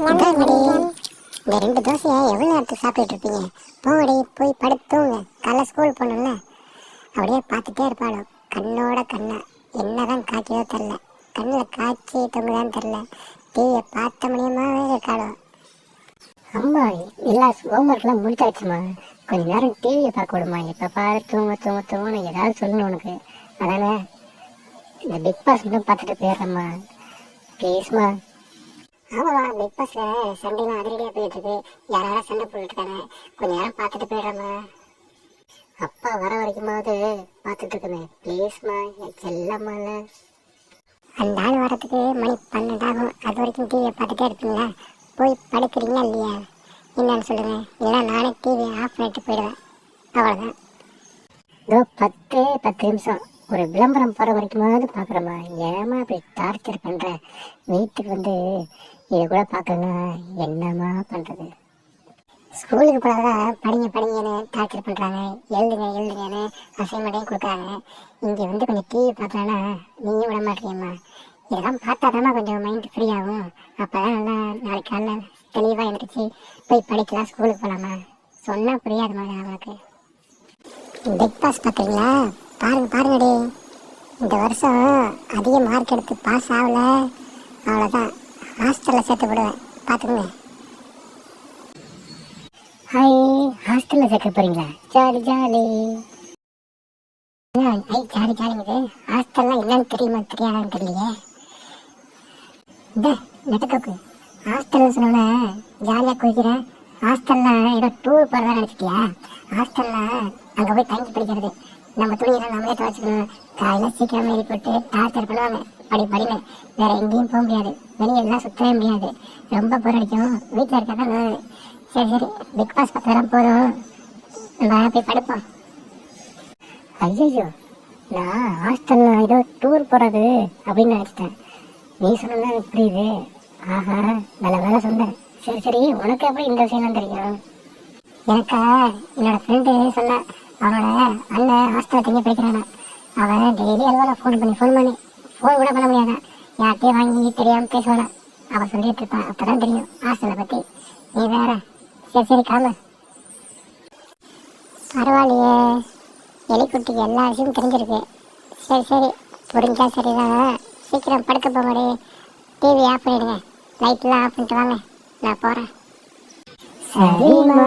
இந்தாங்கடி, இந்த 2 தோசையை எவ்வளோ நேரத்துக்கு சாப்பிட்டுட்டு இருப்பீங்க? போங்கடி, போய் படுத்துங்க. காலைல ஸ்கூல் போகணும்ல. அப்படியே பார்த்துட்டே இருப்பாளோ கண்ணோட கண்ணா. என்னதான் காய்ச்சதோ தெரில, கண்ணில் காய்ச்சி தொங்குதான்னு தெரில. டிவியை பார்த்த மணியமாகவே இருக்காளோ. அம்மா எல்லா ஹோம்ஒர்க்லாம் முடிச்சாச்சுமா, கொஞ்ச நேரம் டிவியை பார்க்க விடுமா. இப்போ பாரு தூங்க தூங்க தூங்கன்னு ஏதாவது சொல்லணும் உனக்கு. அதானே இந்த பிக் பாஸ் மட்டும் பார்த்துட்டு போயிடுறேம்மா, ப்ளீஸ்மா. ஆமாவா, பிக் பாஸ்ல சண்டைலாம் அதிரடியாக போயிட்டு இருக்கு. யாராவது சண்டை போட்டுட்டு இருக்காங்க. கொஞ்ச நேரம் பார்த்துட்டு போயிடுறேம்மா. அப்பா வர வரைக்குமாவது பார்த்துட்டு இருக்கேன், ப்ளீஸ்மா, என் செல்லம்மால. அந்த ஆள் வரத்துக்கு மணி 12 ஆகும். அது வரைக்கும் டிவியை பார்த்துட்டே இருப்பீங்களா? போய் படுக்கிறீங்களா இல்லையா? என்னன்னு சொல்லுங்க, இல்லைன்னா நானே டிவியை ஆஃப் பண்ணிட்டு போயிடுவேன். அவ்வளோதான். இதோ 10 நிமிஷம் ஒரு விளம்பரம் போகிற வரைக்குமாவது பார்க்குறேம்மா. ஏமா இப்படி டார்ச்சர் பண்ணுற? வீட்டுக்கு வந்து இதை கூட பார்க்கலன்னா என்னம்மா பண்ணுறது? ஸ்கூலுக்கு போனாதான் படிங்கன்னு டார்ச்சர் பண்ணுறாங்க. எழுதுங்கன்னு அசைன்மெண்ட்டையும் கொடுக்குறாங்க. இங்கே வந்து கொஞ்சம் டிவி பார்க்கலன்னா நீயும் விட மாட்டேங்கம்மா. இதெல்லாம் பார்த்தா தானே கொஞ்சம் மைண்ட் ஃப்ரீ ஆகும். அப்போ தான் நல்லா நாளைக்கு காலைல தெளிவாக எழுந்திரிச்சு போய் படிக்கலாம், ஸ்கூலுக்கு போகலாமா. சொன்னால் புரியாதுமா அவனுக்கு. பிக் பாஸ் பார்க்குறீங்களா? பாருங்கடி, இந்த வருஷம் அதிக மார்க் எடுத்து பாஸ் ஆகல, அவ்வளோதான், ஹாஸ்டலில் சேர்த்து விடுவேன். பார்த்துக்குங்க. ஹாய், ஹாஸ்டலில் சேர்க்க போகிறீங்களா? Jolly jolly. ஜாலிங்குது. ஹாஸ்டல்லாம் என்னன்னு தெரியாதான்னு தெரியலையே. இந்த நெட்டத்தோக்கு ஹாஸ்டல்னு சொன்னோன்னே ஜாலியாக குதிக்கிறேன். ஹாஸ்டல்லாம் ஏதோ டூர் போகிறதா நினச்சிட்டியா? ஹாஸ்டலில் அங்கே போய் தங்கி படிக்கிறது. நம்ம துணியெல்லாம் நம்மளே துவைச்சிக்கணும். காலையில் சீக்கிரமாக ஏறி போட்டு டார்ச்சர் பண்ணுவாங்க. படின்னு வேறு எங்கேயும் போக முடியாது. வெளியெல்லாம் சுற்றவே முடியாது. ரொம்ப போர் அடிக்கும். வீட்டில் இருக்க தான் நல்லது. சரி, பிக் பாஸ் பார்த்ததெல்லாம் போதும், நம்ம போய் படிப்போம். ஐயோ, நான் ஹாஸ்டலில் ஏதோ டூர் போகிறது அப்படின்னு நினச்சிட்டேன். நீ சொன்னா புரியுது. ஆஹா, நல்ல வேலை சொன்னேன். சரி, உனக்கு எப்படி இந்த விஷயம்லாம் தெரியும்? எனக்கு என்னோட ஃப்ரெண்டு சொன்ன, அவனோட அண்ணன் ஹாஸ்டலில் தங்கி படிக்கிறானா. அவன் டெய்லி அலுவலகம் ஃபோன் பண்ணி ஃபோன் கூட பண்ண முடியாதான். யார்கிட்டையும் வாங்கி தெரியாமல் பேசுவானா. அவன் சொல்லிட்டு இருப்பான். அப்போ தான் தெரியும் ஹாஸ்டலை பற்றி. நீ வேற. சரி காம. பரவாயில்லையே, எலிக்குட்டிக்கு எல்லா விஷயமும் தெரிஞ்சிருக்கு. சரி, புரிஞ்சா சரிதான். சீக்கிரம் படுக்க போங்கடி. டிவி ஆஃப் பண்ணிடுங்க. லைட்லாம் ஆஃப் பண்ணிட்டு வாங்க, நான் போகிறேன். சரிம்மா.